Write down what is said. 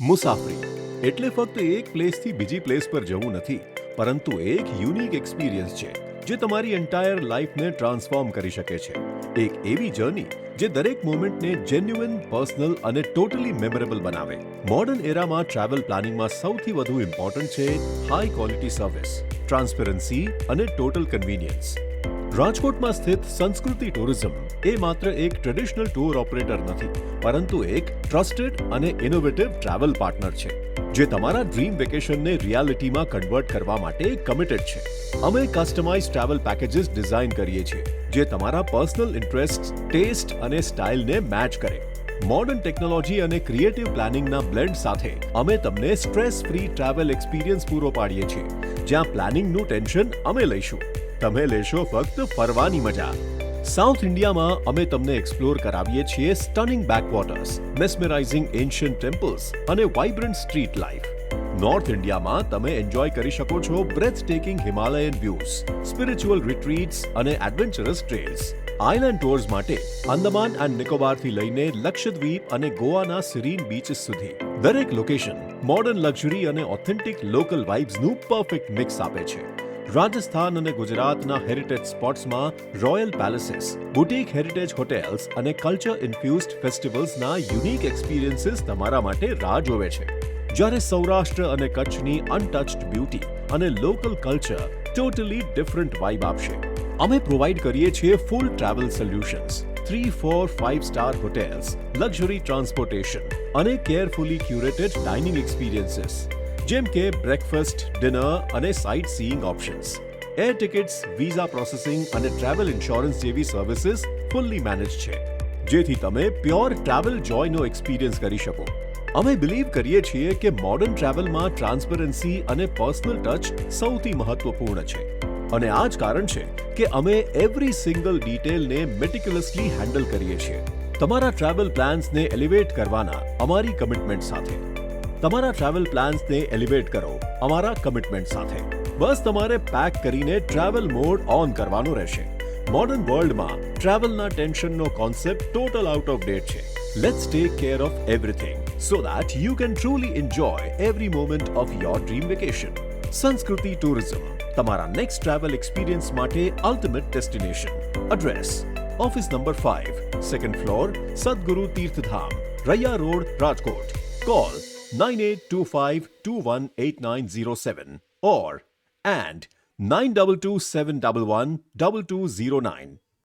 મુસાફરી એટલે ફક્ત એક પ્લેસથી બીજી પ્લેસ પર જવું નથી, પરંતુ એક યુનિક એક્સપિરિયન્સ છે જે તમારી એન્ટાયર લાઈફને ટ્રાન્સફોર્મ કરી શકે છે. એક એવી જર્ની જે દરેક મોમેન્ટને જેન્યુઇન, પર્સનલ અને ટોટલી મેમરેબલ બનાવે. મોડર્ન એરામાં ટ્રાવેલ પ્લાનિંગમાં સૌથી વધુ ઇમ્પોર્ટન્ટ છે હાઈ ક્વોલિટી સર્વિસ, ટ્રાન્સપરન્સી અને ટોટલ કન્વીનિયન્સ. રાજકોટમાં સ્થિત સંસ્કૃતિ ટુરિઝમ એ માત્ર એક ટ્રેડિશનલ ટૂર ઓપરેટર નથી, પરંતુ એક ટ્રસ્ટેડ અને ઇનોવેટિવ ટ્રાવેલ પાર્ટનર છે, જે તમારા ડ્રીમ વેકેશનને રિયાલિટીમાં કન્વર્ટ કરવા માટે કમિટેડ છે. અમે કસ્ટમાઇઝ ટ્રાવેલ પેકેજીસ ડિઝાઇન કરીએ છીએ, જે તમારા પર્સનલ ઇન્ટરેસ્ટ, ટેસ્ટ અને સ્ટાઇલને મેચ કરે. મોડર્ન ટેકનોલોજી અને ક્રિએટિવ પ્લાનિંગના બ્લેન્ડ સાથે અમે તમને સ્ટ્રેસ ફ્રી ટ્રાવેલ એક્સપિરિયન્સ પૂરો પાડીએ છીએ, જ્યાં પ્લાનિંગનું ટેન્શન અમે લઈશું. તમે લેશો ફક્ત ફરવાની મજા. સાઉથ ઇન્ડિયામાં અમે તમને એક્સપ્લોર કરાવીએ છીએ stunning backwaters, mesmerising ancient temples અને વાઇબ્રન્ટ સ્ટ્રીટ લાઇફ. નોર્થ ઇન્ડિયામાં તમે એન્જોય કરી શકો છો breathtaking Himalayan views, spiritual retreats અને એડવેન્ચરસ ટ્રેલ્સ. આઇલેન્ડ ટૂર્સ માટે અંદમાન એન્ડ નિકોબારથી લઈને લક્ષદ્વીપ અને ગોવાના સિરીન બીચીસ સુધી દરેક લોકેશન મોડર્ન લક્ઝરી અને ઓથેન્ટિક લોકલ વાઇબ્સનું પરફેક્ટ મિક્સ આપે છે. રાજસ્થાન અને ગુજરાતના હેરિટેજ સ્પોટ્સમાં royal palaces, boutique heritage hotels અને કલ્ચર ઇન્ફ્યુઝડ ફેસ્ટિવલ્સના યુનિક એક્સપિરિયન્સીસ તમારા માટે રાહ જોવે છે. જ્યારે સૌરાષ્ટ્ર અને કચ્છની અનટચ્ડ બ્યુટી અને local culture totally different vibe આપશે. અમે પ્રોવાઈડ કરીએ છીએ full travel solutions, 3, 4, 5 star hotels, luxury transportation અને કેરફુલી ક્યુરેટેડ ડાઇનિંગ એક્સપિરિયન્સીસ, જેમ કે બ્રેકફાસ્ટ, ડિનર અને sightseeing options. Air tickets, visa processing અને ટ્રાવેલ ઇન્સ્યોરન્સ જેવી સર્વિસીસ ફુલ્લી મેનેજ છે, જેથી તમે પ્યોર ટ્રાવેલ જોયનો એક્સપિરિયન્સ કરી શકો. અમે બિલીવ કરીએ છીએ કે મોડર્ન ટ્રાવેલમાં ટ્રાન્સપરન્સી અને પર્સનલ ટચ સૌથી મહત્વપૂર્ણ છે. અને આ જ કારણ છે કે અમે એવરી સિંગલ ડિટેલને મેટિક્યુલસલી હેન્ડલ કરીએ છીએ. તમારા ટ્રાવેલ પ્લાન્સને એલિવેટ કરવાના અમારી કમિટમેન્ટ સાથે. તમારા ટ્રાવેલ પ્લાન્સને એલિવેટ કરો અમારા કમિટમેન્ટ સાથે. બસ તમારે પેક કરીને ટ્રાવેલ મોડ ઓન કરવાનો રહેશે. મોડર્ન વર્લ્ડમાં ટ્રાવેલના ટેન્શનનો concept total out of date છે. Let's take care of everything so that you can truly enjoy every moment of your dream vacation. Sanskriti tourism, તમારા નેક્સ્ટ ટ્રાવેલ એક્સપિરિયન્સ માટે ultimate destination. Address: office number 5, second floor, Sadguru Tirthdham, Raiya road, Rajkot. Call 9825218907 or and 9227112209.